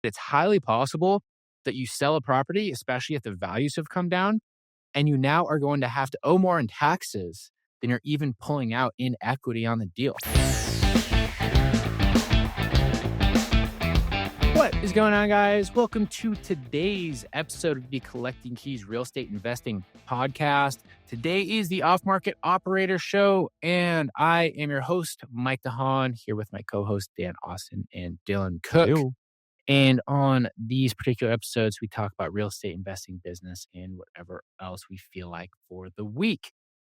It's highly possible that you sell a property, especially if the values have come down, and you now are going to have to owe more in taxes than you're even pulling out in equity on the deal. What is going on, guys? Welcome to today's episode of the Collecting Keys Real Estate Investing Podcast. Today is the Off Market Operator Show, and I am your host, Mike DeHaan, here with my co-host, Dan Austin and Dylan Cook. Ew. And on these particular episodes, we talk about real estate investing, business, and whatever else we feel like for the week.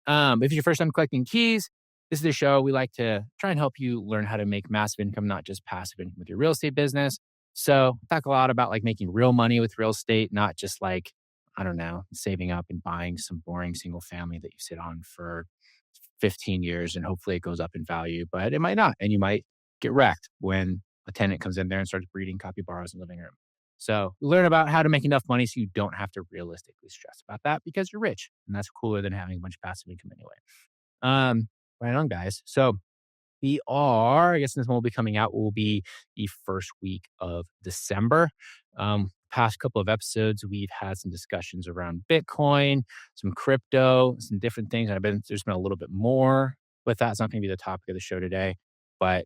If it's your first time collecting keys, this is the show. We like to try and help you learn how to make massive income, not just passive income with your real estate business. So talk a lot about like making real money with real estate, not just like, I don't know, saving up and buying some boring single family that you sit on for 15 years and hopefully it goes up in value, but it might not. And you might get wrecked when a tenant comes in there and starts breeding capybaras in the living room. So learn about how to make enough money so you don't have to realistically stress about that because you're rich. And that's cooler than having a bunch of passive income anyway. Right on, guys. So I guess this one will be coming out, will be the first week of December. Past couple of episodes, we've had some discussions around Bitcoin, some crypto, some different things. There's been a little bit more, but that's not going to be the topic of the show today. But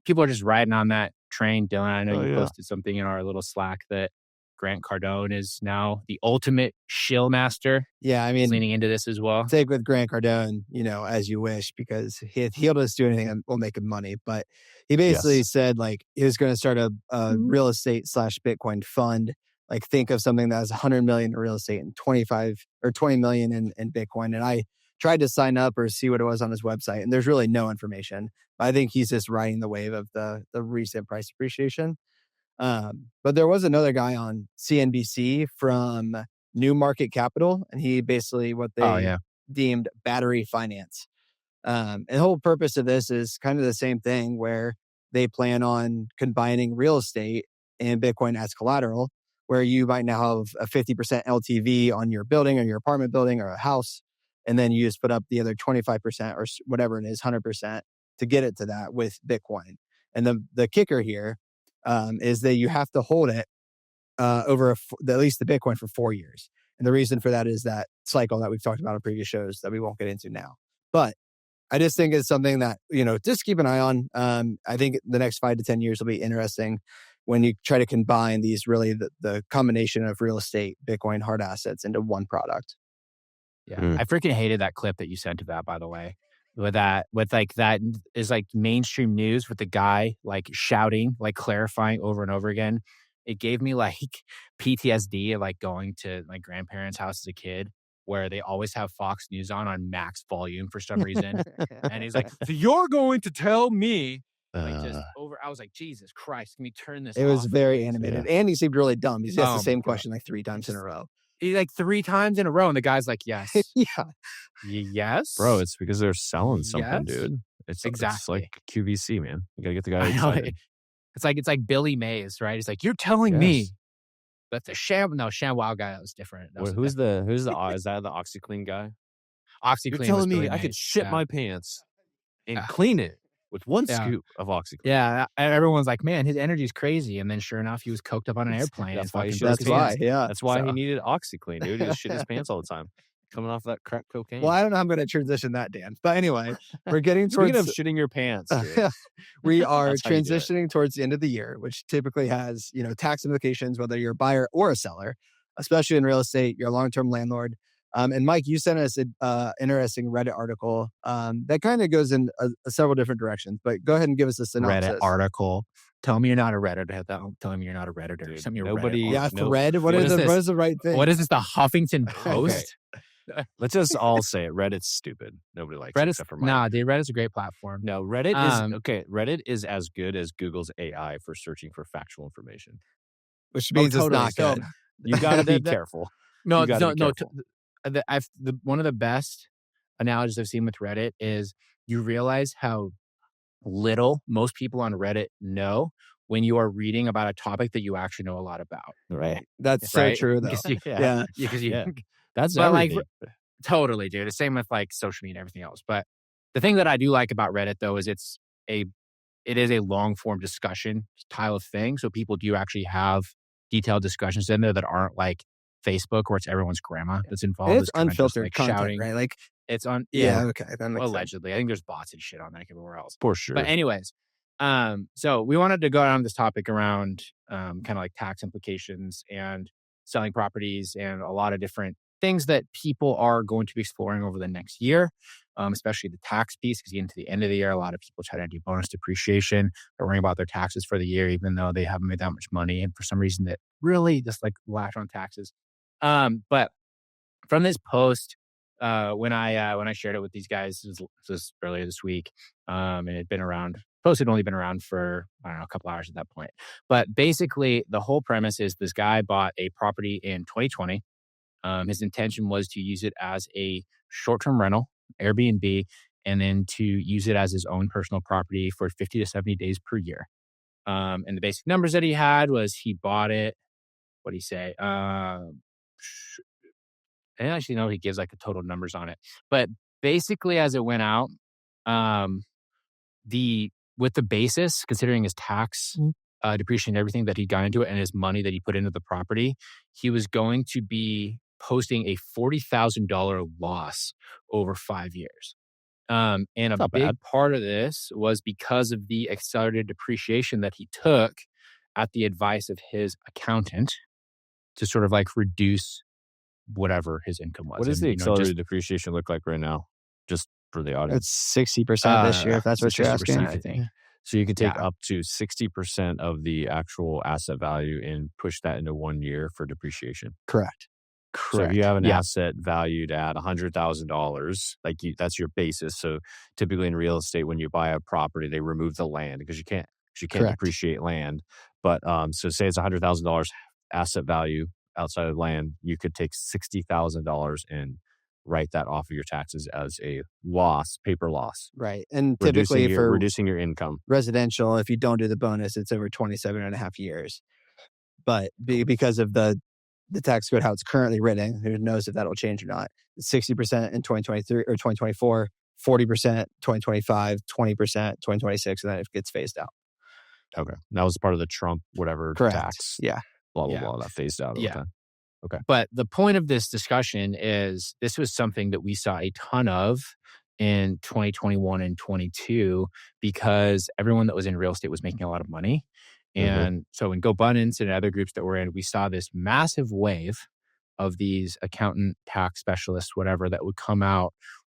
people are just riding on that train. Dylan, I know you posted something in our little Slack that Grant Cardone is now the ultimate shill master. Yeah, I mean, leaning into this as well. Take with Grant Cardone, as you wish, because he'll just do anything that will make him money. But he basically said like he was going to start a real estate / Bitcoin fund. Like think of something that has 100 million in real estate and 25 or 20 million in Bitcoin. And I tried to sign up or see what it was on his website, and there's really no information. I think he's just riding the wave of the recent price appreciation. But there was another guy on CNBC from New Market Capital, and he basically what they deemed battery finance. And the whole purpose of this is kind of the same thing where they plan on combining real estate and Bitcoin as collateral, where you might now have a 50% LTV on your building or your apartment building or a house. And then you just put up the other 25% or whatever it is, 100% to get it to that with Bitcoin. And the kicker here is that you have to hold it over at least the Bitcoin for 4 years. And the reason for that is that cycle that we've talked about in previous shows that we won't get into now. But I just think it's something that, just keep an eye on. I think the next 5 to 10 years will be interesting when you try to combine these really the combination of real estate, Bitcoin, hard assets into one product. Yeah. I freaking hated that clip that you sent of that, by the way. That is like mainstream news with the guy like shouting, like clarifying over and over again. It gave me like PTSD of like going to my grandparents' house as a kid where they always have Fox News on max volume for some reason. And he's like, so you're going to tell me I was like, Jesus Christ, can we turn this off? It was very animated. Yeah. And he seemed really dumb. He's asked the same question like 3 times in a row. He's like 3 times in a row, and the guy's like, yes. Yeah. Yes? Bro, it's because they're selling something, dude. It's like QVC, man. You got to get the guy excited. It's like Billy Mays, right? He's like, you're telling me that the ShamWow guy, that was different. Who's the is that the OxyClean guy? OxyClean. You're telling me I could shit my pants and clean it with one scoop of OxyClean. Yeah, everyone's like, man, his energy's crazy. And then sure enough, he was coked up on an airplane. That's why he needed OxyClean, dude. He just shit his pants all the time. Coming off that crack cocaine. Well, I don't know how I'm going to transition that, Dan. But anyway, we're getting towards... Speaking of shitting your pants, dude. We are transitioning towards the end of the year, which typically has, tax implications, whether you're a buyer or a seller, especially in real estate, you're a long-term landlord. And Mike, you sent us an interesting Reddit article that kind of goes in several different directions, but go ahead and give us a synopsis. Reddit article. Tell me you're not a Redditor. Tell me you're not a Redditor. Dude, Send me a nobody. Reddit. Yeah, thread. What is the right thing? What is this? The Huffington Post? Let's just all say it. Reddit's stupid. Nobody likes it except for Mike. Nah, dude, Reddit's a great platform. No, Reddit is okay. Reddit is as good as Google's AI for searching for factual information, which means it's not good. You got to be careful. No. One of the best analogies I've seen with Reddit is you realize how little most people on Reddit know when you are reading about a topic that you actually know a lot about. Right. That's so true, though. That's everything. Totally, dude. The same with like social media and everything else. But the thing that I do like about Reddit, though, is it's it is a long form discussion style of thing. So people do actually have detailed discussions in there that aren't like Facebook where it's everyone's grandma that's And involved it's is kind of just unfiltered like content, shouting. right? Like, It's on, yeah, yeah, okay, that makes sense. allegedly. I think there's bots and shit on that everywhere else. For But sure. anyways, so we wanted to go on this topic around kind of like tax implications and selling properties and a lot of different things that people are going to be exploring over the next year, especially the tax piece. Because you get into the end of the year, a lot of people try to do bonus depreciation. They're worrying about their taxes for the year, even though they haven't made that much money. And for some reason, that really just like lash on taxes. But from this post, when I shared it with these guys, this was earlier this week, and it had been around. Post had only been around for I don't know a couple hours at that point. But basically, the whole premise is this guy bought a property in 2020. His intention was to use it as a short-term rental, Airbnb, and then to use it as his own personal property for 50 to 70 days per year. And the basic numbers that he had was he bought it. What do you say? I didn't actually know he gives like the total numbers on it. But basically, as it went out, um, the with the basis, considering his tax depreciation and everything that he got into it and his money that he put into the property, he was going to be posting a $40,000 loss over 5 years. And a Not big bad. part of this was because of the accelerated depreciation that he took at the advice of his accountant to sort of like reduce whatever his income was. What does And, the just accelerated depreciation look like right now? Just for the audience. It's 60% this year, if that's so what you're 60%, asking. I think. So you can take Yeah, up to 60% of the actual asset value and push that into 1 year for depreciation. Correct. So if you correct. have an Yeah, asset valued at $100,000, like that's your basis. So typically in real estate, when you buy a property, they remove the land because you can't Correct. depreciate land. But so say it's $100,000 asset value outside of land, you could take $60,000 and write that off of your taxes as a loss, paper loss, Right. And typically for reducing your income. residential, if you don't do the bonus, it's over 27 and a half years. But because of the tax code, how it's currently written, who knows if that'll change or not. 60% in 2023 or 2024, 40% 2025, 20% 2026, and then it gets phased out. Okay, that was part of the Trump whatever Correct. tax. Yeah. Blah blah yeah, blah. That phased out over yeah. time. Okay. But the point of this discussion is this was something that we saw a ton of in 2021 and 22 because everyone that was in real estate was making a lot of money. Mhm. And so in GoBundance and other groups that we're in, we saw this massive wave of these accountant, tax specialists, whatever, that would come out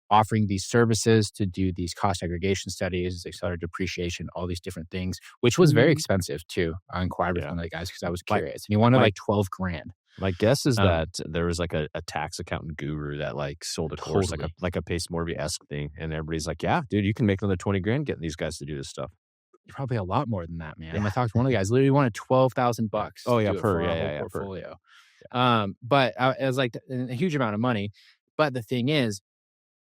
offering these services to do these cost aggregation studies, accelerated depreciation, all these different things, which was very Mhm. expensive too. I inquired with Yeah. one of the guys because I was My curious. And he wanted my like 12 grand. my guess is Um, that there was like a tax accountant guru that like sold a course Totally. like a Pace Morby-esque thing, and everybody's like, "Yeah, dude, you can make another 20 grand getting these guys to do this stuff." Probably a lot more than that, man. I Yeah. talked to one of the guys, literally wanted 12,000 Yeah. bucks Oh to yeah, do it per for our yeah whole yeah yeah per. portfolio. But it was like a huge amount of money. But the thing is,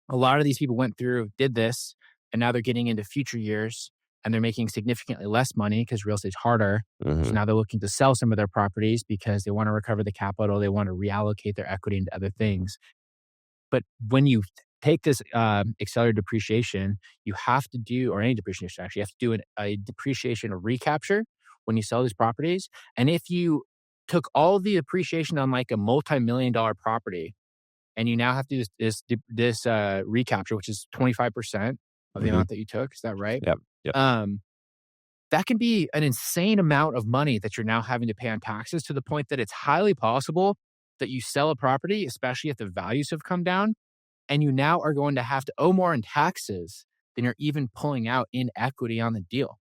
a lot of these people went through, did this, and now they're getting into future years and they're making significantly less money because real estate's harder. So Mhm. now they're looking to sell some of their properties because they want to recover the capital. They want to reallocate their equity into other things. But when you take this accelerated depreciation, you have to do, or any depreciation actually, you have to do a depreciation or recapture when you sell these properties. And if you took all the appreciation on like a multi-million dollar property and you now have to do this recapture, which is 25% of the Mhm. amount that you took, is that right? Yep. Yep. Um, that can be an insane amount of money that you're now having to pay on taxes to the point that it's highly possible that you sell a property, especially if the values have come down, and you now are going to have to owe more in taxes than you're even pulling out in equity on the deal,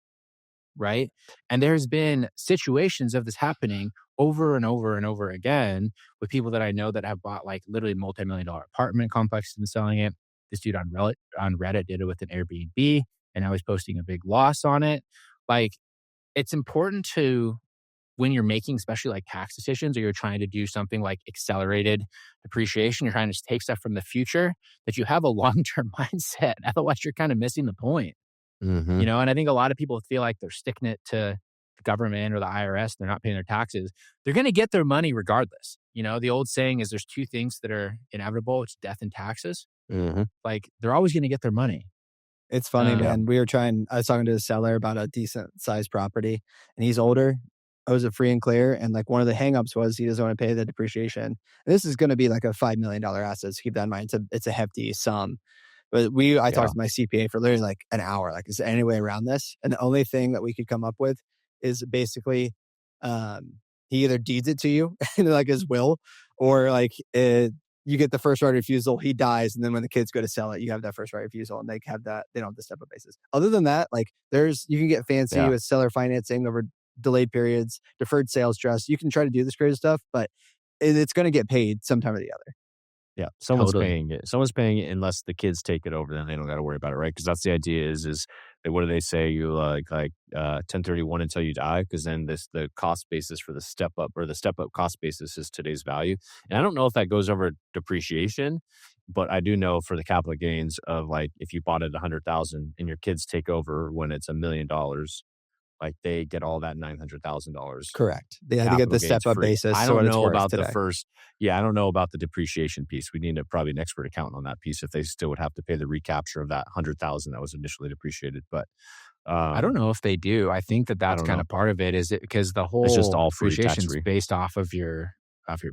right? And there's been situations of this happening over and over and over again with people that I know that have bought like literally multi-million dollar apartment complexes and selling it. This dude on Reddit did it with an Airbnb, and now he's posting a big loss on it. Like, it's important to, when you're making especially like tax decisions or you're trying to do something like accelerated depreciation, you're trying to take stuff from the future, that you have a long-term mindset. Otherwise, you're kind of missing the point, Mhm. And I think a lot of people feel like they're sticking it to the government or the IRS. They're not paying their taxes. They're going to get their money regardless. The old saying is there's two things that are inevitable. It's death and taxes. Mhm. Like, they're always going to get their money. It's funny, Um, man. I was talking to a seller about a decent sized property, and he's older, owes it free and clear. And like one of the hangups was he doesn't want to pay the depreciation. And this is going to be like a $5 million asset. So keep that in mind. It's a hefty sum. But I Yeah. talked to my CPA for literally like an hour. Like, is there any way around this? And the only thing that we could come up with is basically, he either deeds it to you in like his will, or like you get the first right of refusal. He dies, and then when the kids go to sell it, you have that first right of refusal, and they have that. They don't have the step up basis. Other than that, like you can get fancy Yeah. with seller financing over delayed periods, deferred sales trust. You can try to do this crazy stuff, but it's going to get paid sometime or the other. Yeah, someone's Totally. paying it. Someone's paying it unless the kids take it over, then they don't gotta worry about it, right? Because that's the idea is what do they say? You 1031 until you die, because then the cost basis for the step up or the step up cost basis is today's value. And I don't know if that goes over depreciation, but I do know for the capital gains of like if you bought it 100,000 and your kids take over when it's $1 million, like they get all that $900,000 Correct. They had to get capital the gains step up free. basis. I So don't what it's know worth about the today. first yeah, I don't know about the depreciation piece. We need probably an expert accountant on that piece if they still would have to pay the recapture of that 100,000 that was initially depreciated, but, I don't know if they do. I think that I that's don't kind know. of part of it is it because the It's just whole all free, depreciation tax is free. based off of your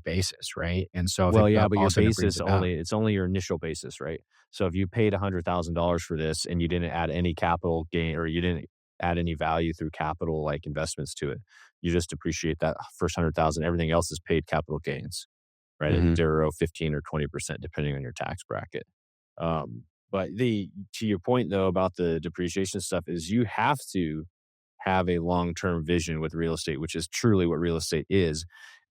basis, right? And so if it Well, yeah, but your also then brings basis it down. it's only your initial basis, right? So if you paid $100,000 for this and you didn't add any capital gain or you didn't add any value through capital like investments to it, you just depreciate that first 100,000. Everything else is paid capital gains, right? At Mhm. 0, 15, or 20% depending on your tax bracket. But to your point though about the depreciation stuff is you have to have a long-term vision with real estate, which is truly what real estate is.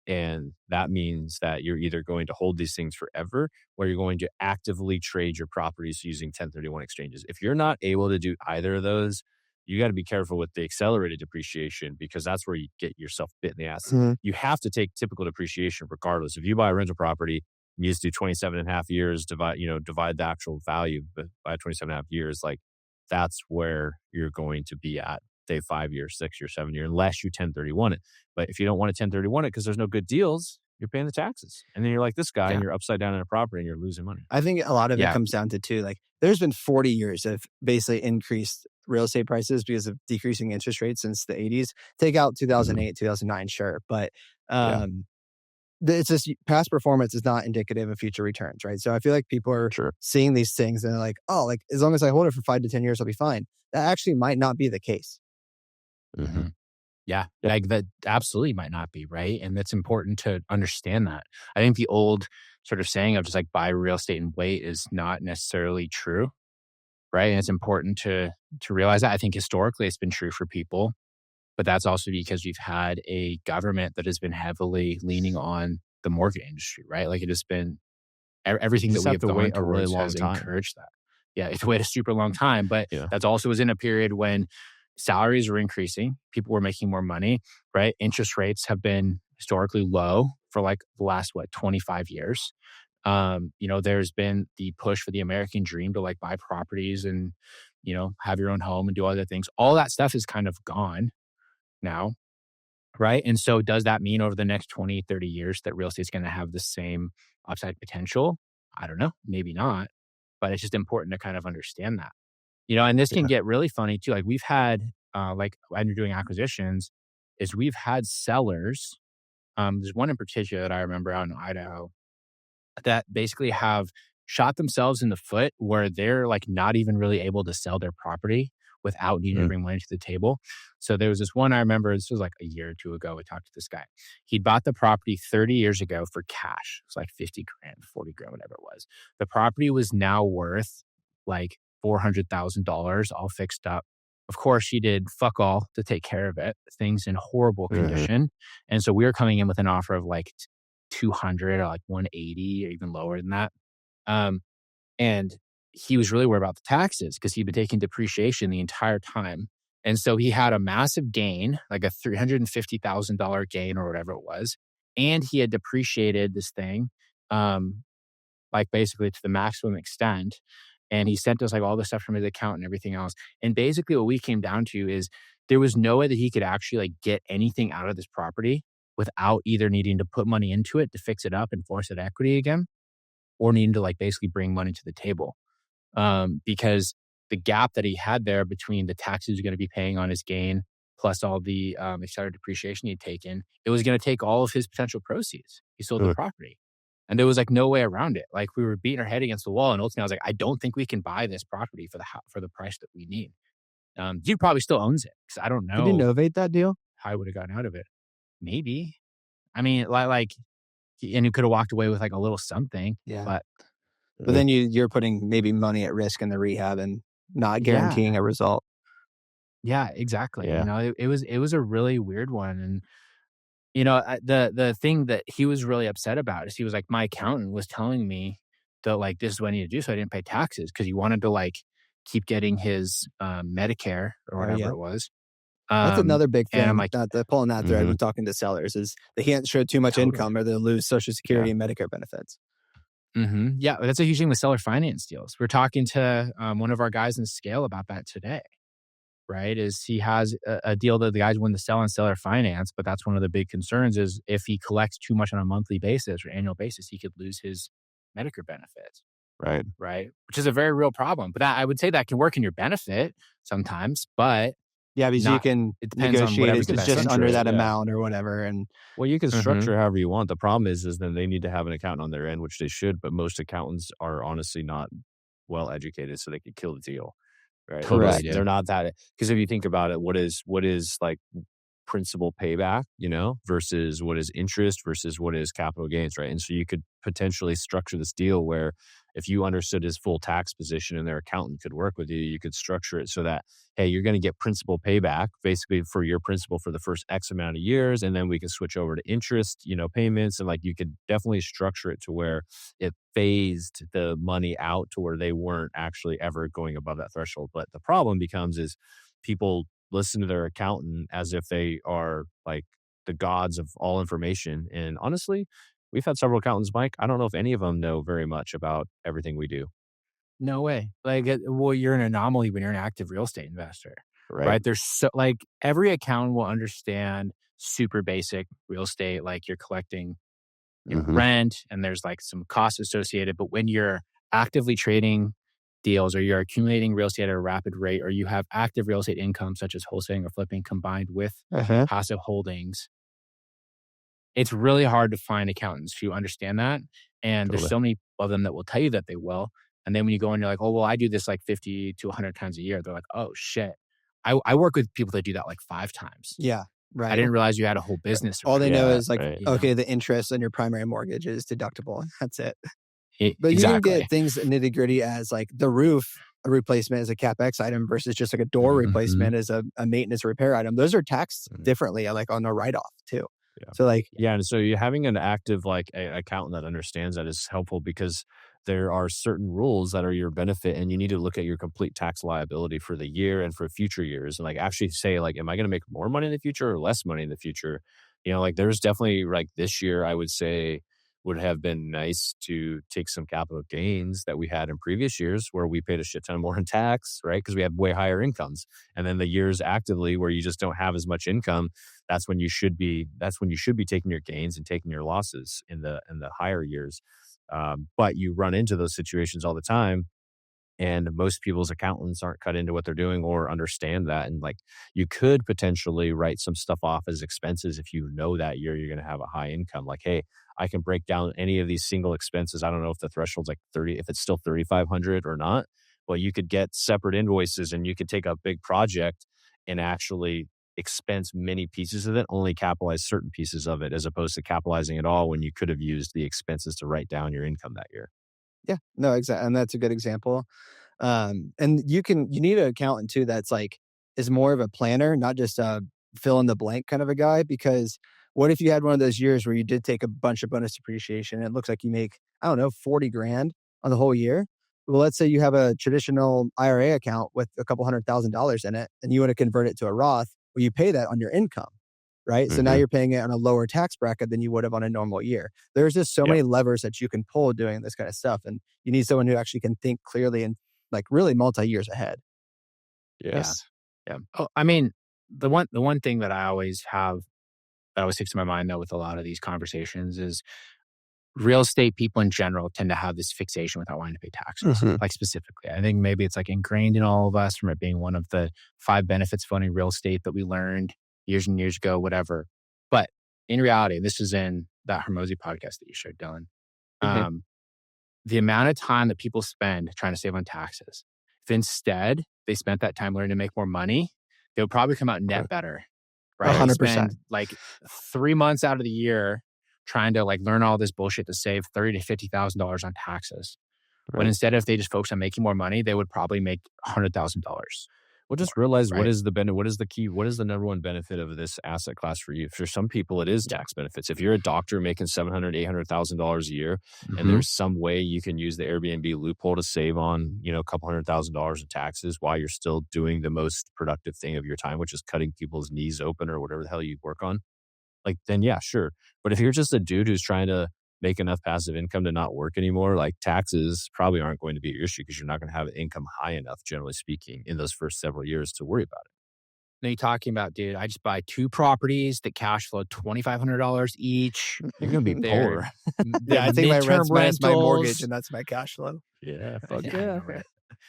And that means that you're either going to hold these things forever or you're going to actively trade your properties using 1031 exchanges. If you're not able to do either of those, you got to be careful with the accelerated depreciation because that's where you get yourself bit in the ass. Mhm. You have to take typical depreciation regardless. If you buy a rental property, you just do 27 and a half years, divide the actual value by 27 and a half years, like that's where you're going to be at, say 5 years, 6 years, 7 years, unless you 1031 it. But if you don't want to 1031 it because there's no good deals, you're paying the taxes. And then you're like this guy and Yeah. you're upside down in a property and you're losing money. I think a lot of it Yeah. comes down to too, like there's been 40 years of basically increased real estate prices because of decreasing interest rates since the 80s. Take out 2008, 2009, sure. But Yeah, um, it's just past performance is not indicative of future returns, right? So I feel like people are sure. seeing these things and they're like, oh, like as long as I hold it for 5 to 10 years, I'll be fine. That actually might not be the case. Hmm. Mhm. Yeah, like that absolutely might not be, right? And it's important to understand that. I think the old sort of saying of just like buy real estate and wait is not necessarily true, right? And it's important to realize that. I think historically it's been true for people, but that's also because we've had a government that has been heavily leaning on the mortgage industry, right? Like it has been You everything that just we have have to gone wait a really towards long has time. encouraged that. Yeah, it's waited a super long time, but Yeah, that's also was in a period when salaries were increasing, people were making more money, right? Interest rates have been historically low for like the last 25 years. There's been the push for the American dream to like buy properties and have your own home and do other things. All that stuff is kind of gone now, right? And so does that mean over the next 20, 30 years that real estate's going to have the same upside potential? I don't know, maybe not, but it's just important to kind of understand that. And this can yeah. get really funny too. Like we've had, like when you're doing acquisitions, is we've had sellers. There's one in particular that I remember out in Idaho that basically have shot themselves in the foot where they're like not even really able to sell their property without needing to Mm, bring money to the table. So there was this one I remember, this was like a year or two ago. I talked to this guy. He'd bought the property 30 years ago for cash. It's like 50 grand, 40 grand, whatever it was. The property was now worth like $400,000 all fixed up. Of course, she did fuck all to take care of it. Things in horrible mhm. condition. And so we were coming in with an offer of like 200 or like 180 or even lower than that. Um, and he was really worried about the taxes because he'd been taking depreciation the entire time. And so he had a massive gain, like a $350,000 gain or whatever it was. And he had depreciated this thing, like basically to the maximum extent. And he sent us like all the stuff from his account and everything else. And basically what we came down to is there was no way that he could actually like get anything out of this property without either needing to put money into it to fix it up and force it equity again or needing to like basically bring money to the table. Because the gap that he had there between the taxes he was going to be paying on his gain plus all the accelerated depreciation he'd taken, it was going to take all of his potential proceeds. He sold the Ugh. property. And there was like no way around it. Like we were beating our head against the wall. And ultimately I was like, I don't think we can buy this property for the price that we need. He probably still owns it because I don't Did he know novate that deal? how I would have gotten out of it. Maybe. I mean, and he could have walked away with like a little something, Yeah. but But then you're putting maybe money at risk in the rehab and not yeah, guaranteeing a result. yeah, exactly. Yeah. It was a really weird one. And, the thing that he was really upset about is he was like, my accountant was telling me that like, this is what I need to do. So I didn't pay taxes because he wanted to like keep getting his Medicare or Oh, whatever yeah. it was. That's another big And I'm thing, like, not pulling that thread Mhm. when talking to sellers is they can't show too much totally. income or they'll lose Social Yeah. Security and Medicare benefits. Yeah, that's a huge thing with seller finance deals. We're talking to one of our guys in Scale about that today, right? Is he has a deal that the guys want to sell on seller finance, but that's one of the big concerns is if he collects too much on a monthly basis or annual basis, he could lose his Medicare benefits, Right. right? Which is a very real problem. But I would say that can work in your benefit sometimes, but Yeah, because you not. can It depends on negotiate whatever's it the it's best just under interest. that Yeah. amount or whatever. And Well, you can Mhm. structure however you want. The problem is then they need to have an accountant on their end, which they should, but most accountants are honestly not well educated, so they could kill the deal, right? Totally, correct. dude. They're not that because if you think about it, what is like principal payback, versus what is interest versus what is capital gains, right? And so you could potentially structure this deal where if you understood his full tax position and their accountant could work with you, you could structure it so that, hey, you're going to get principal payback basically for your principal for the first X amount of years. And then we can switch over to interest, payments. And like you could definitely structure it to where it phased the money out to where they weren't actually ever going above that threshold. But the problem becomes is people listen to their accountant as if they are like the gods of all information. And honestly, we've had several accountants, Mike. I don't know if any of them know very much about everything we do, No way. Like, well, you're an anomaly when you're an active real estate investor, right? right? There's so like every accountant will understand super basic real estate, like you're collecting, Hmm. rent and there's like some costs associated. But when you're actively trading deals or you're accumulating real estate at a rapid rate, or you have active real estate income such as wholesaling or flipping combined with Uh-huh. passive holdings, it's really hard to find accountants who understand that. And there's Totally. so many of them that will tell you that they will. And then when you go and you're like, oh, well, I do this like 50 to 100 times a year. They're like, oh, shit. I work with people that do that like 5 times. Yeah, I right. didn't realize you had a whole business All they around know that. Yeah, is like, right. okay, the interest on your primary mortgage is deductible. That's it. But you can Exactly. get things nitty gritty as like the roof replacement is a capex item versus just like a door Mhm. replacement is a maintenance repair item. Those are taxed Mhm. differently, like on the write off too. Yeah. So like, Yeah, and so you having an active, like, accountant that understands that is helpful because there are certain rules that are your benefit, and you need to look at your complete tax liability for the year and for future years, and, like, actually say, like, "Am I gonna make more money in the future or less money in the future?" Like, there's definitely like, this year, I would say, would have been nice to take some capital gains that we had in previous years where we paid a shit ton more in tax, right? Because we have way higher incomes, and then the years actively where you just don't have as much income, that's when you should be taking your gains and taking your losses in the higher years. But you run into those situations all the time, and most people's accountants aren't cut into what they're doing or understand that. And like you could potentially write some stuff off as expenses if you know that year you're going to have a high income. Like, hey, I can break down any of these single expenses. I don't know if the threshold's like 30, if it's still 3,500 or not. Well, you could get separate invoices and you could take a big project and actually expense many pieces of it, only capitalize certain pieces of it, as opposed to capitalizing it all when you could have used the expenses to write down your income that year. yeah, no, exactly. And that's a good example. And you need an accountant too that's like is more of a planner, not just a fill in the blank kind of a guy. Because what if you had one of those years where you did take a bunch of bonus depreciation and it looks like you make, I don't know, 40 grand on the whole year? Well, let's say you have a traditional IRA account with a couple $100,000 in it and you want to convert it to a Roth. Well, you pay that on your income, right? So now Hmm. you're paying it on a lower tax bracket than you would have on a normal year. There's just so Yep. many levers that you can pull doing this kind of stuff. And you need someone who actually can think clearly and like really multi years ahead. Yeah. Yes. Yeah. Oh, I mean, the one thing that I always have that always sticks to my mind though with a lot of these conversations is real estate people in general tend to have this fixation without wanting to pay taxes, like specifically. I think maybe it's like ingrained in all of us from it being one of the 5 benefits of owning real estate that we learned years and years ago, whatever. But in reality, this is in that Hermosi podcast that you showed, Dylan. The amount of time that people spend trying to save on taxes, if instead they spent that time learning to make more money, they would probably come out net better, right? 100%. Spend like 3 months out of the year trying to like learn all this bullshit to save $30,000 to $50,000 on taxes. When instead, if they just focus on making more money, they would probably make $100,000. Well, just realize what is the benefit, what is the key, what is the number one benefit of this asset class for you? For some people, it is tax benefits. If you're a doctor making $700,000, $800,000 a year, and there's some way you can use the Airbnb loophole to save on, a couple $100,000 in taxes while you're still doing the most productive thing of your time, which is cutting people's knees open or whatever the hell you work on. Like, then yeah, sure. But if you're just a dude who's trying to make enough passive income to not work anymore, like taxes probably aren't going to be your issue because you're not going to have an income high enough, generally speaking, in those first several years to worry about it. Now you're talking about, dude, I just buy 2 properties that cash flow $2,500 each. You're going to be poor. Yeah, I think my rent's minus my mortgage, and that's my cash flow. Yeah, fuck yeah.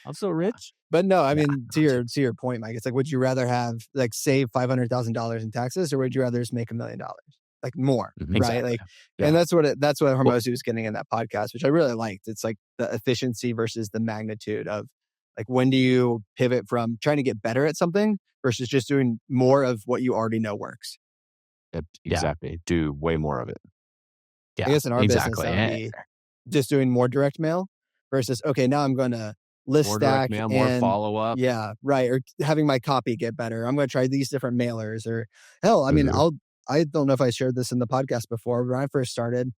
I'm so rich. But no, I mean, to your point, Mike, it's like, would you rather have like save $500,000 in taxes, or would you rather just make $1 million? Like more, right? Exactly. Like, and that's what Hermosi was getting in that podcast, which I really liked. It's like the efficiency versus the magnitude of like, when do you pivot from trying to get better at something versus just doing more of what you already know works? Exactly. Do way more of it. Yeah, I guess in our business, that would be just doing more direct mail versus, okay, now I'm going to list more stack direct mail, and more follow up. Yeah, right. Or having my copy get better. I'm going to try these different mailers, or hell, I mean, I don't know if I shared this in the podcast before, but when I first started,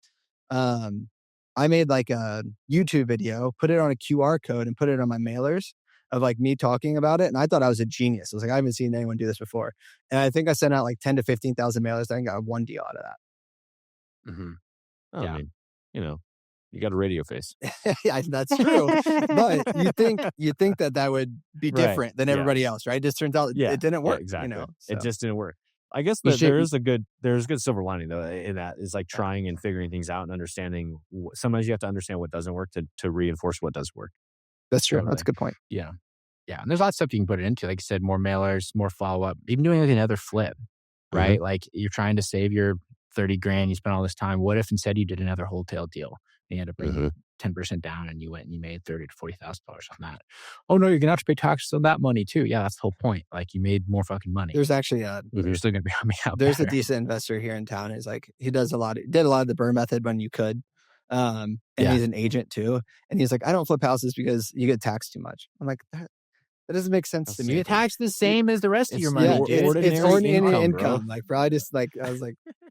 I made like a YouTube video, put it on a QR code and put it on my mailers of like me talking about it. And I thought I was a genius. I was like, I haven't seen anyone do this before. And I think I sent out like 10 to 15,000 mailers. I think I got one deal out of that. I mean, you got a radio face. Yeah, that's true. But you think that would be different than everybody else, right? It just turns out it didn't work. Exactly. So. It just didn't work. I guess that there's a good silver lining though in that is like trying and figuring things out and understanding. Sometimes you have to understand what doesn't work to reinforce what does work. That's true. Totally. That's a good point. Yeah. Yeah. And there's lots of stuff you can put it into. Like you said, more mailers, more follow-up, even doing like another flip, right? Like you're trying to save your $30,000, you spent all this time. What if instead you did another wholesale deal? You had to bring 10% down and you went and you made $30,000 to $40,000 on that. Oh no, you're going to have to pay taxes on that money too. Yeah, that's the whole point. Like you made more fucking money. There's actually you're still going to be coming out There's better. a decent investor here in town. He's like, he did a lot of the Burr method when you could. And he's an agent too. And he's like, I don't flip houses because you get taxed too much. I'm like, that doesn't make sense to me. You get taxed the same as the rest of your money. Yeah, it's ordinary income. Like, bro, I was like,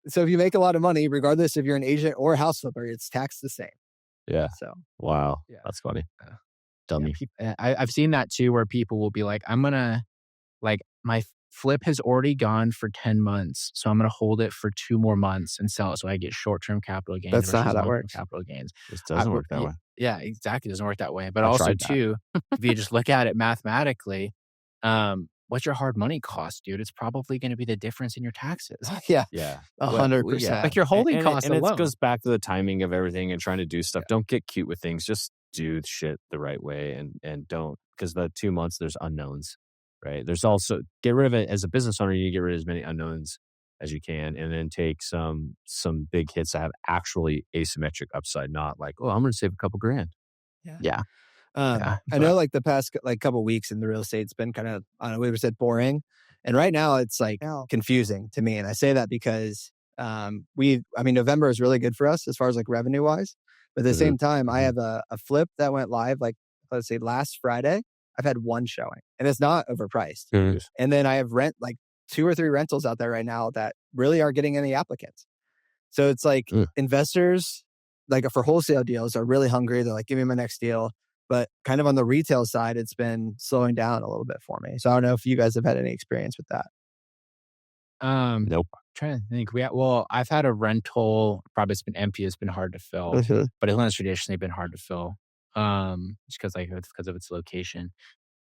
so if you make a lot of money, regardless if you're an agent or a house flipper, it's taxed the same. Yeah. So wow, that's funny. Dummy. I've seen that too, where people will be like, I'm gonna my flip has already gone for 10 months, so I'm gonna hold it for 2 more months and sell it, so I get short-term capital gains. That's not how that works. Capital gains. It doesn't work that way. Yeah, exactly. It doesn't work that way. But also too, if you just look at it mathematically, what's your hard money cost, dude? It's probably going to be the difference in your taxes. Yeah. 100%. Like your holding costs alone. And it goes back to the timing of everything and trying to do stuff. Don't get cute with things. Just do shit the right way and don't, because the 2 months, there's unknowns, right? There's also, get rid of it. As a business owner, you need to get rid of as many unknowns as you can, and then take some big hits that have actually asymmetric upside, not like, oh, I'm going to save a couple grand. Yeah. I know like the past couple of weeks in the real estate, it's been kind of, I don't know, we said boring. And right now it's like confusing to me. And I say that because November is really good for us as far as like revenue wise. But at the same time, I have a flip that went live, like, let's say last Friday. I've had 1 showing and it's not overpriced. And then I have like 2 or 3 rentals out there right now that really aren't getting any applicants. So it's like investors, like for wholesale deals, are really hungry. They're like, give me my next deal. But kind of on the retail side, it's been slowing down a little bit for me. So I don't know if you guys have had any experience with that. Nope. I'm trying to think. I've had a rental. Probably it's been empty. It's been hard to fill. But Atlanta's traditionally been hard to fill, just because of its location.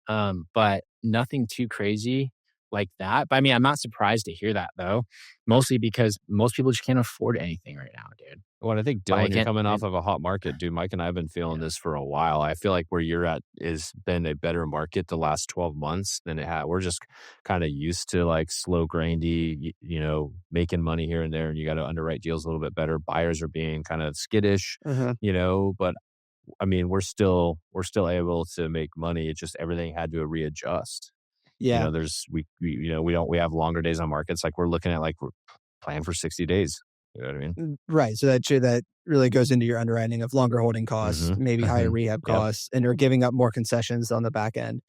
But nothing too crazy. like that. But I mean, I'm not surprised to hear that though, mostly because most people just can't afford anything right now, dude. Well, and I think, Dylan, Like, you're coming off and of a hot market. Dude, Mike and I have been feeling yeah, this for a while. I feel like where you're at is been a better market the last 12 months than it had. We're just kind of used to like slow grindy, making money here and there, and you got to underwrite deals a little bit better. Buyers are being kind of skittish, Uh-huh. but I mean, we're still able to make money. It's just everything had to readjust. Yeah. There's we have longer days on markets. Like we're looking at like we're plan for 60 days. You know what I mean? Right. So that really goes into your underwriting of longer holding costs, Mhm, maybe higher mhm. rehab Yep, costs, and or giving up more concessions on the back end.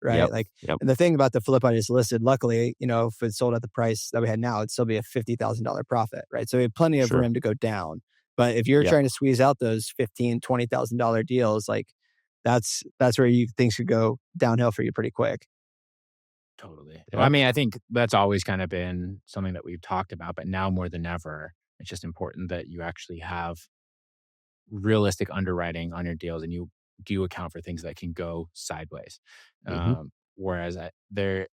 Right. yep, Like, yep. and the thing about the flip I just listed, luckily, if it's sold at the price that we had now, it'd still be a $50,000 profit. Right. So we have plenty of Sure. room to go down. But if you're Yep. trying to squeeze out those $15,000, $20,000 deals, like that's where things could go downhill for you pretty quick. totally. Well, I Yep. mean, I think that's always kind of been something that we've talked about, but now more than ever, it's just important that you actually have realistic underwriting on your deals and you do account for things that can go sideways. Mhm. Whereas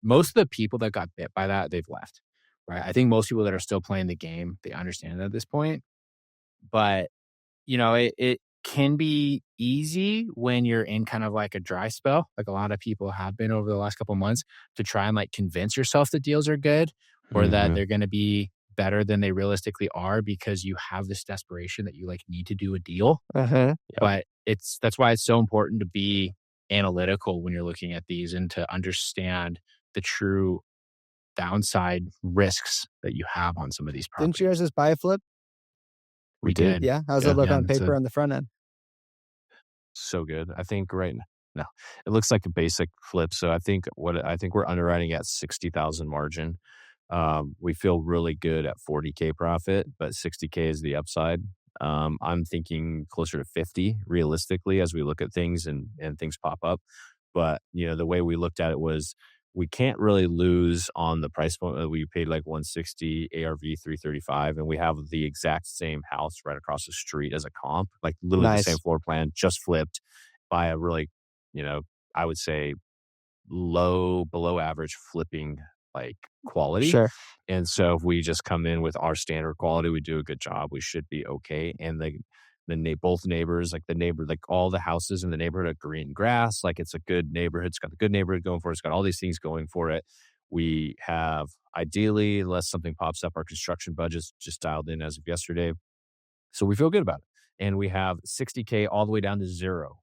most of the people that got bit by that, they've left, right? I think most people that are still playing the game, they understand it at this point, but it can be easy when you're in kind of like a dry spell, like a lot of people have been over the last couple months, to try and like convince yourself that deals are good or that Mhm. they're going to be better than they realistically are because you have this desperation that you like need to do a deal. Uh-huh. Yep. But that's why it's so important to be analytical when you're looking at these and to understand the true downside risks that you have on some of these Didn't you guys properties. just buy a flip? We We did. did. Yeah. How's it Yeah. look Yeah. on And it's a paper on the front end? So good. I think no, it looks like a basic flip. So I think we're underwriting at 60,000 margin. We feel really good at 40K profit, but 60K is the upside. I'm thinking closer to 50 realistically as we look at things and things pop up. But the way we looked at it was we can't really lose on the price point. We paid like 160, ARV 335, and we have the exact same house right across the street as a comp, like literally the same Nice. floor plan, just flipped by a really, you know, I would say below average flipping like quality. Sure. And so if we just come in with our standard quality, we do a good job, we should be okay. And both neighbors, like like all the houses in the neighborhood are green grass, like it's a good neighborhood. It's got the good neighborhood going for it. It's got all these things going for it. We have ideally, unless something pops up, our construction budget's just dialed in as of yesterday. So we feel good about it. And we have 60K all the way down to zero.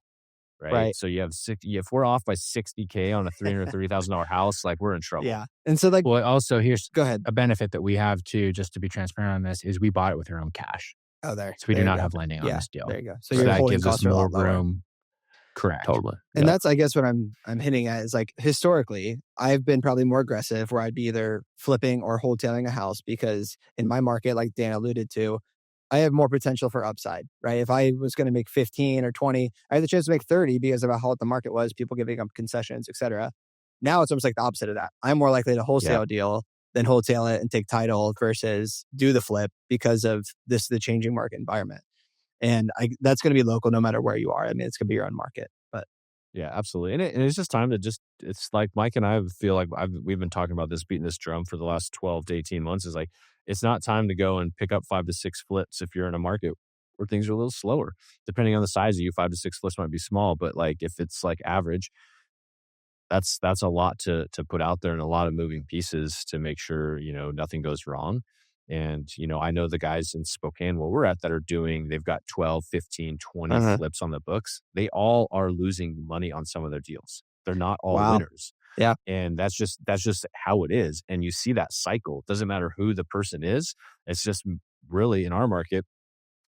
Right. Right. So you have if we're off by 60K on a $330,000 house, like we're in trouble. Yeah. And so like, Well, also here's go ahead. a benefit that we have too, just to be transparent on this, is we bought it with our own cash. Oh, there. So we do There you not go. have lending on Yeah. this deal. There you go. So So your that holding gives us costs are a more lot lower. room. Correct. Totally. And Yeah. that's, I guess, what I'm hinting at is like historically, I've been probably more aggressive where I'd be either flipping or wholesaling a house because in my market, like Dan alluded to, I have more potential for upside, right? If I was going to make 15 or 20, I had the chance to make 30 because of how hot the market was, people giving up concessions, et cetera. Now it's almost like the opposite of that. I'm more likely to Yeah. wholesale a deal than wholesale it and take title versus do the flip because of the changing market environment. And that's going to be local no matter where you are. I mean, it's going to be your own market, but Yeah, absolutely. And it's just time to it's like Mike and I feel like we've been talking about this, beating this drum for the last 12 to 18 months is like, it's not time to go and pick up 5 to 6 flips if you're in a market where things are a little slower. Depending on the size of you, 5 to 6 flips might be small, but like if it's like average, that's a lot to put out there and a lot of moving pieces to make sure, nothing goes wrong. And, I know the guys in Spokane where we're at that are they've got 12, 15, 20 uh-huh. flips on the books. They all are losing money on some of their deals. They're not all Wow. winners. Yeah. And that's just how it is. And you see that cycle. It doesn't matter who the person is. It's just really in our market,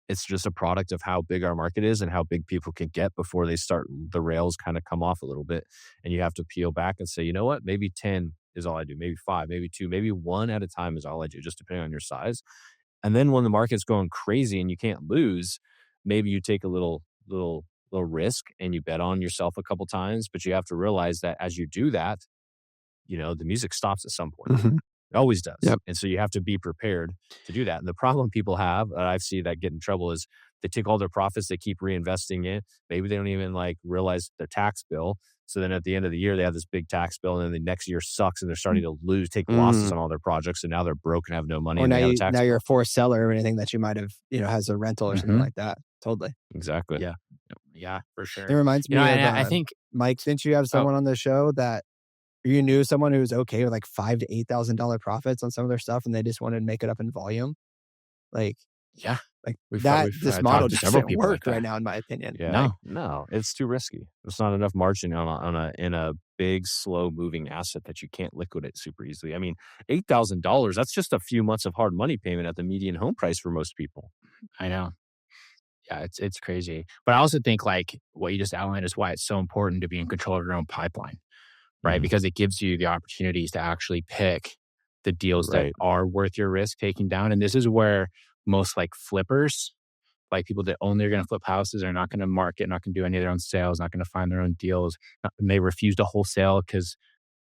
it's just a product of how big our market is and how big people can get before the rails kind of come off a little bit. And you have to peel back and say, you know what, maybe 10 is all I do, maybe 5, maybe 2, maybe 1 at a time is all I do, just depending on your size. And then when the market's going crazy and you can't lose, maybe you take a little risk and you bet on yourself a couple times. But you have to realize that as you do that, the music stops at some point. Mhm. It always does. Yep. And so you have to be prepared to do that. And the problem people have that I've seen that get in trouble is they take all their profits, they keep reinvesting it. Maybe they don't even like realize their tax bill. So then at the end of the year, they have this big tax bill, and then the next year sucks, and they're starting to take losses Mm. on all their projects. So now they're broke and have no money, Or and now they have a tax you're a bill. forced seller or anything that you might have, has a rental or something Mhm. like that. Totally. Exactly. Yeah. Yeah, for It sure. reminds me of, And I think Mike, didn't you have oh, someone on the show that you knew someone who was okay with like $5,000 to $8,000 profits on some of their stuff and they just wanted to make it up in volume? Like, yeah, like we've that, we've, this model talked to several doesn't people work like right that. now, in my opinion. Yeah, No. no, it's too risky. There's not enough margin in a big, slow moving asset that you can't liquidate super easily. I mean, $8,000, that's just a few months of hard money payment at the median home price for most people. I know. Yeah, it's crazy. But I also think, like, what you just outlined is why it's so important to be in control of your own pipeline, right? Mhm. Because it gives you the opportunities to actually pick the deals that Right. are worth your risk taking down, and this is where most, like, flippers, like, people that only are gonna flip houses are not gonna market, not gonna do any of their own sales, not gonna find their own deals, and they refuse to wholesale because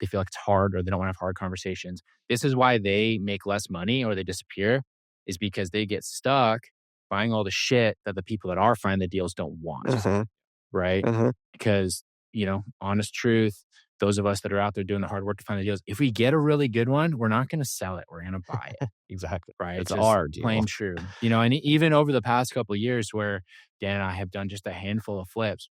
they feel like it's hard or they don't wanna have hard conversations. This is why they make less money or they disappear, is because they get stuck buying all the shit that the people that are finding the deals don't want, Uh-huh. right? Uh-huh. Because, honest truth, those of us that are out there doing the hard work to find the deals, if we get a really good one, we're not gonna sell it, we're gonna buy it. Exactly. Right, It's just our deal. plain true. And even over the past couple of years where Dan and I have done just a handful of flips,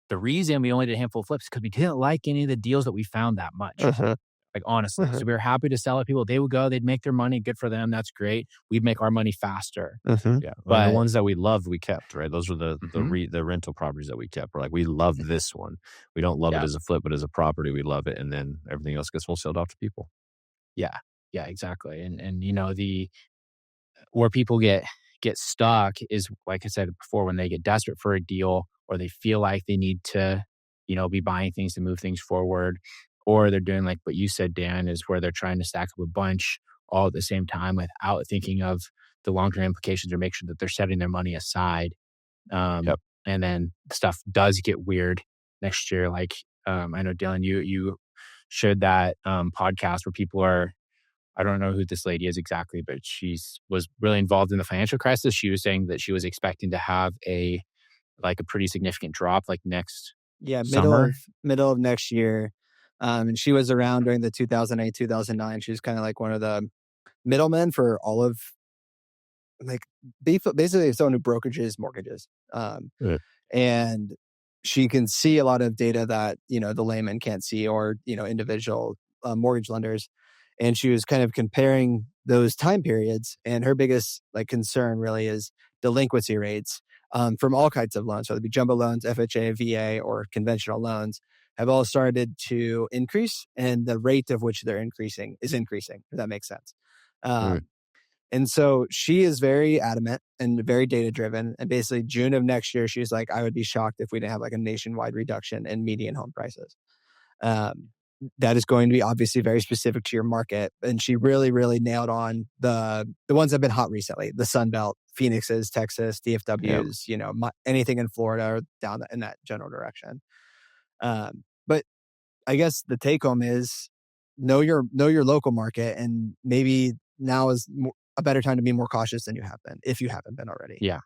the reason we only did a handful of flips is because we didn't like any of the deals that we found that much, Uh-huh. like, honestly. Uh-huh. So we were happy to sell it. People, they would go, they'd make their money, good for them, that's great. We'd make our money faster. Uh-huh. Yeah. And the But ones that we loved, we kept, right? Those were Mhm. the rental properties that we kept. We're like, we love this one. We don't love it Yeah, as a flip, but as a property, we love it. And then everything else gets wholesaled off to people. yeah, yeah, exactly. And the where people get stuck is, like I said before, when they get desperate for a deal or they feel like they need to, be buying things to move things forward, or they're doing like what you said, Dan, is where they're trying to stack up a bunch all at the same time without thinking of the long-term implications or make sure that they're setting their money aside. Yep. And then stuff does get weird next year. Like, I know, Dylan, you showed that podcast where people are, I don't know who this lady is exactly, but was really involved in the financial crisis. She was saying that she was expecting to have a pretty significant drop like next Yeah, summer. middle of next year. And she was around during the 2008, 2009. She was kind of like one of the middlemen for all of like basically someone who brokerages mortgages. Yeah. And she can see a lot of data that, the layman can't see, or, individual mortgage lenders. And she was kind of comparing those time periods. And her biggest like concern really is delinquency rates from all kinds of loans. So it'd be jumbo loans, FHA, VA, or conventional loans have all started to increase. And the rate of which they're increasing is increasing, if that makes sense. Mm. Um, and so she is very adamant and very data driven. And basically, June of next year, she's like, I would be shocked if we didn't have like a nationwide reduction in median home prices. Um, that is going to be obviously very specific to your market. And she really, really nailed on the ones that have been hot recently: the Sun Belt, Phoenixes, Texas, Yep. DFWs, anything in Florida or down in that general direction. But I guess the take home is know your local market, and maybe now is a better time to be more cautious than you have been, if you haven't been already. Yeah.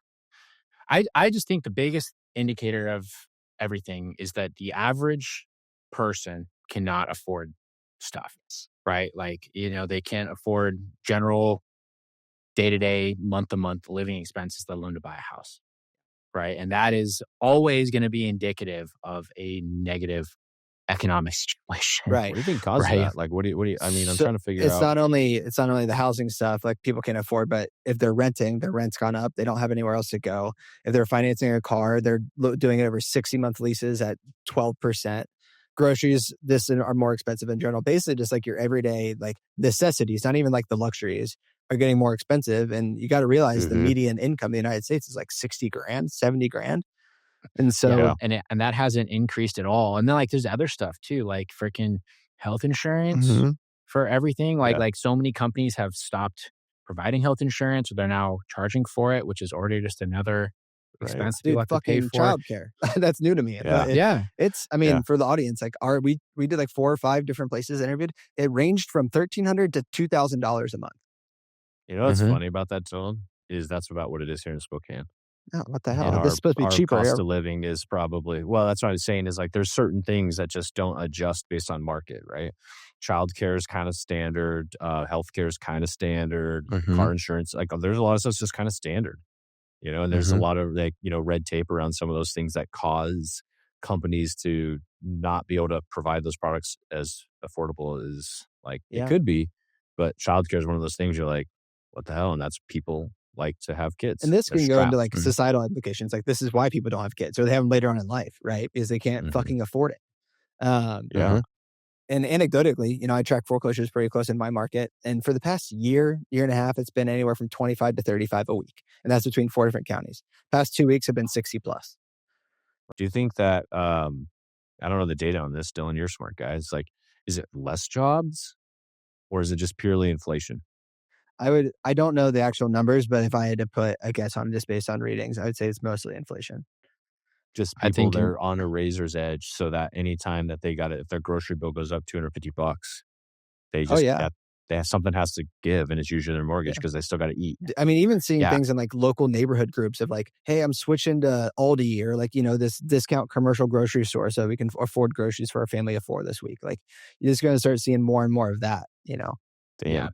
I just think the biggest indicator of everything is that the average person cannot afford stuff, right? Like, they can't afford general day to day, month to month living expenses, let alone to buy a house. Right. And that is always going to be indicative of a negative economic situation. Right. What do you think caused Right. that? Like, I mean, I'm So trying to figure it's out. not only the housing stuff like people can afford, but if they're renting, their rent's gone up. They don't have anywhere else to go. If they're financing a car, they're doing it over 60-month leases at 12%. Groceries, are more expensive in general. Basically, just like your everyday like necessities, not even like the luxuries, are getting more expensive. And you got to realize the Mhm. median income in the United States is like 60 grand, 70 grand. And Yeah. so, Yeah. And that hasn't increased at all. And then, like, there's other stuff too, like freaking health insurance Mhm. for everything. Like, Yeah. like so many companies have stopped providing health insurance, or they're now charging for it, which is already just another Right. expense that people dude, have to pay fucking for. childcare. That's new to me. Yeah. Yeah. It's, I Yeah. mean, for the audience, like we did like 4 or 5 different places interviewed. It ranged from $1,300 to $2,000 a month. You know what's Hmm. funny about that, Dylan? Is that's about what it is here in Spokane. Oh, what the And hell? This is supposed to be our cost cheaper. of living is probably well, that's what I was saying is, like, there's certain things that just don't adjust based on market, right? Childcare is kinda standard, healthcare is kinda standard, Mhm. car insurance, like, there's a lot of stuff's just kinda standard, and there's a Mhm. lot of, like, red tape around some of those things that cause companies to not be able to provide those products as affordable as, like, it Yeah. could be, but childcare is one of those things you're like, "What the hell?" And that's people like to have And kids. this They're can go into strapped. like societal implications. Like this is why people don't have kids or they have them later on in life, right? Because they can't Mhm. fucking afford it. Yeah. Mhm. And anecdotally, I track foreclosures pretty close in my market. And for the past year and a half, it's been anywhere from 25 to 35 a week. And that's between 4 different counties. Past 2 weeks have been 60 plus. Do you think that, I don't know the data on this, Dylan, you're a smart guy. It's like, is it less jobs or is it just purely inflation? I don't know the actual numbers, but if I had to put a guess on just based on readings, I would say it's mostly inflation. Just I people think in they're on a razor's edge so that anytime that they got it, if their grocery bill goes up $250, they Oh, just yeah. that they have something has to give and it's usually their mortgage Yeah. because they still got to eat. I mean, even seeing Yeah. things in like local neighborhood groups of like, hey, I'm switching to Aldi or like, this discount commercial grocery store so we can afford groceries for a family of four this week. Like, you're just going to start seeing more and more of that. Yeah. Damn.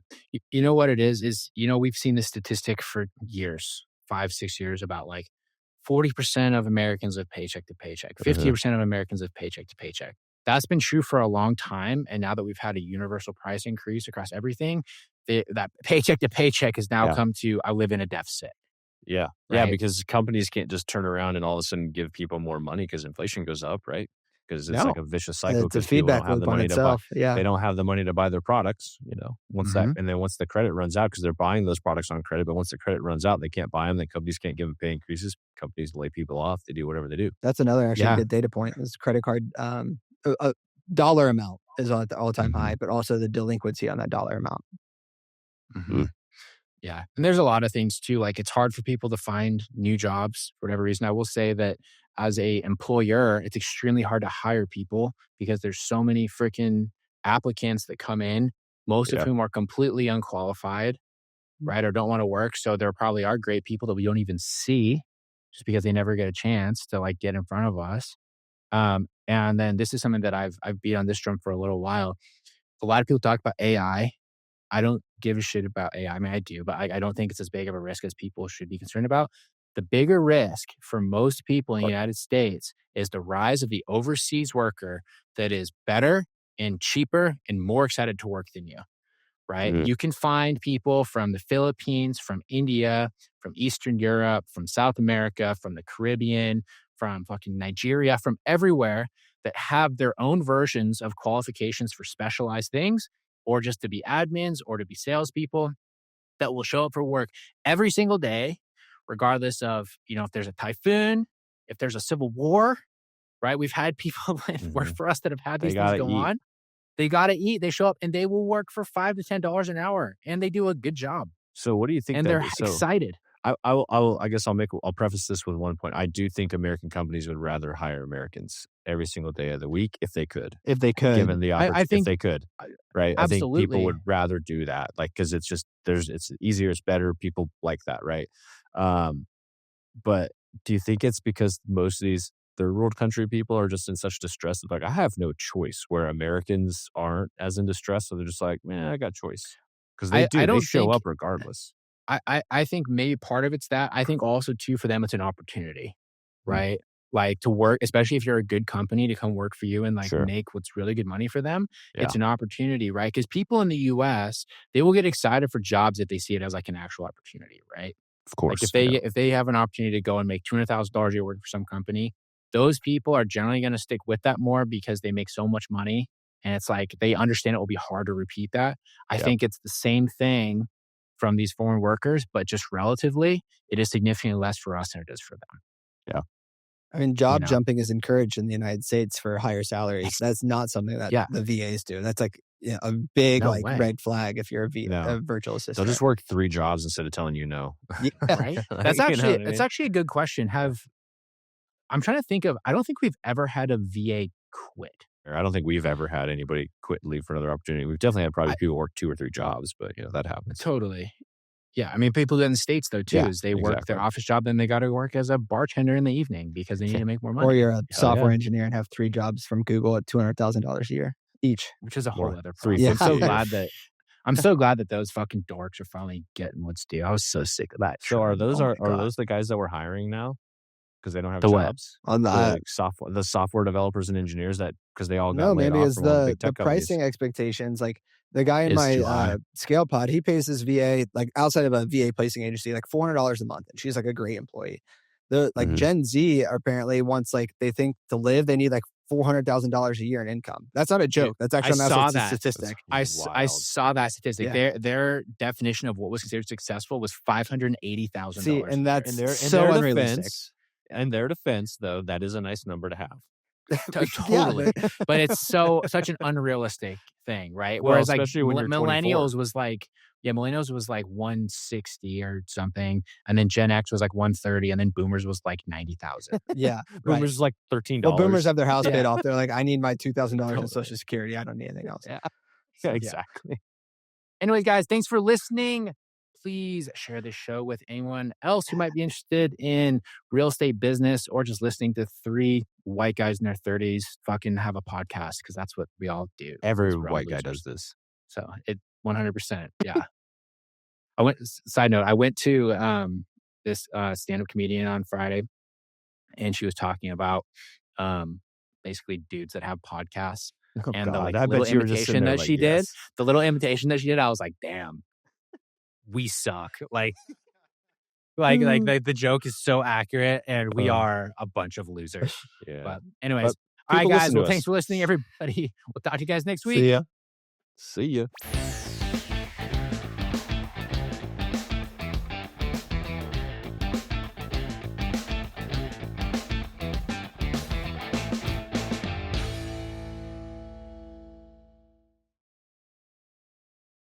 You know what it is, we've seen this statistic for years, 5, 6 years about like 40% of Americans live paycheck to paycheck. Uh-huh. 50% of Americans live paycheck to paycheck. That's been true for a long time. And now that we've had a universal price increase across everything, that paycheck to paycheck has now Yeah. come to I live in a deficit, Yeah. Yeah. right? Because companies can't just turn around and all of a sudden give people more money because inflation goes up, right? Because it's No, like a vicious cycle it's a because people don't feedback have the loop on money to buy itself. Yeah. they don't have the money to buy their products, Mhm. and then once the credit runs out because they're buying those products on credit, but once the credit runs out, they can't buy them. Then companies can't give them pay increases. Companies lay people off. They do whatever they do. That's another actually Yeah. good data point is credit card dollar amount is at the all-time high, Mhm. but also the delinquency on that dollar amount. Ugh. Mhm. Yeah. And there's a lot of things too. Like it's hard for people to find new jobs for whatever reason. I will say that as a employer, it's extremely hard to hire people because there's so many freaking applicants that come in, most of Yeah. whom are completely unqualified, right? Or don't want to work. So there probably are great people that we don't even see just because they never get a chance to like get in front of us. And then this is something that I've beat on this drum for a little while. A lot of people talk about AI. I don't give a shit about AI. I mean, I do, but I don't think it's as big of a risk as people should be concerned about. The bigger risk for most people in the United States is the rise of the overseas worker that is better and cheaper and more excited to work than you, right? Ugh. You can find people from the Philippines, from India, from Eastern Europe, from South America, from the Caribbean, from fucking Nigeria, from everywhere that have their own versions of qualifications for specialized things or just to be admins or to be salespeople that will show up for work every single day, regardless of, if there's a typhoon, if there's a civil war, right? We've had people that work Mhm. for us that have had They these things gotta go eat. on. They gotta eat. They show up and they will work for $5 to $10 an hour, and they do a good job, So what do you think and they're that so excited. I guess I'll preface this with one point. I do think American companies would rather hire Americans every single day of the week if they could, If they could. given the I if think they could, uh, right? I think people absolutely. would rather do that, like because it's just it's easier, it's better. People like that, right? Um, but do you think it's because most of these third world country people are just in such distress that like I have no choice, where Americans aren't as in distress, so they're just like, man, I got choice because they I do. They don't show think up regardless. I think maybe part of it's that. I think also too for them it's an opportunity, Mm, right? Like to work, especially if you're a good company to come work for you and like sure. make what's really good money for them. Yeah. It's an opportunity, right? Because people in the US, they will get excited for jobs if they see it as like an actual opportunity, right? Of Like course. Yeah. if they have an opportunity to go and make $200,000 a year working for some company, those people are generally going to stick with that more because they make so much money. And it's like they understand it will be hard to repeat that. I Yeah. think it's the same thing from these foreign workers, but just relatively, it is significantly less for us than it is for them. Yeah. I mean, You job know, jumping is encouraged in the United States for higher salaries. It's- That's not something that yeah, the VAs do. That's like a big no like way, red flag if you're No. a virtual They'll assistant. just work 3 jobs instead of telling you no. Yeah. right? Like, you know what I That's mean? actually a good question. Yeah. I'm trying to think of. I don't think we've ever had a VA quit. Or I don't think we've ever had anybody quit and leave for another opportunity. We've definitely had probably I people work 2 or 3 jobs, but, that happens. totally. Yeah, I mean, people in the States, though, too, Yeah, is they work their exactly. office job, then they gotta work as a bartender in the evening because they need to make more money. Or you're a software yeah. engineer and have 3 jobs from Google at $200,000 a year each. Which is a whole Or other problem. 350 I'm so glad that those fucking dorks are finally getting what's due. I was so sick of that So are trend. those Oh my are God. those the guys that we're hiring now? Because they don't have The what? jobs? On The software developers and engineers that because they all got No, laid man, off because from all the big the tech companies. pricing expectations, like the guy in Is my too high. scale pod, he pays his VA, like outside of a VA placing agency, like $400 a month, and she's like a great employee. The Mhm. Gen Z apparently wants, like, they think to live they need like $400,000 a year in income. That's not a joke. That's actually I saw that. statistic. I Wild. saw that statistic. Yeah. Their definition of what was considered successful was $580,000. See, and that's In their so unrealistic. in their defense, though, that is a nice number to have. Totally. But it's such an unrealistic thing, right? Well, Whereas like especially when you're millennials 24. was like, yeah, millennials was like 160 or something, and then Gen X was like 130, and then boomers was like 90,000. Yeah, right. Boomers is like $13. Well, boomers have their house paid Yeah. off. They're like, I need my $2,000 in Totally. Social Security. I don't need anything else. Yeah. Yeah, exactly. Anyways, guys, thanks for listening. Please share this show with anyone else who might be interested in real estate business or just listening to 3 white guys in their 30s fucking have a podcast because that's what we all do. Every We're all white guy losers. does this. So it 100%. Yeah. Side note, I went to this stand-up comedian on Friday, and she was talking about basically dudes that have podcasts. Oh, And the God, like I little bet you were just imitation sitting there that like, she did, yes. the little imitation that she did, I was like, damn, we suck. Like the joke is so accurate, and we are a bunch of losers. Yeah. But anyways, But all right, people guys. listen to Well, thanks us. for listening, everybody. We'll talk to you guys next week. See ya. See ya.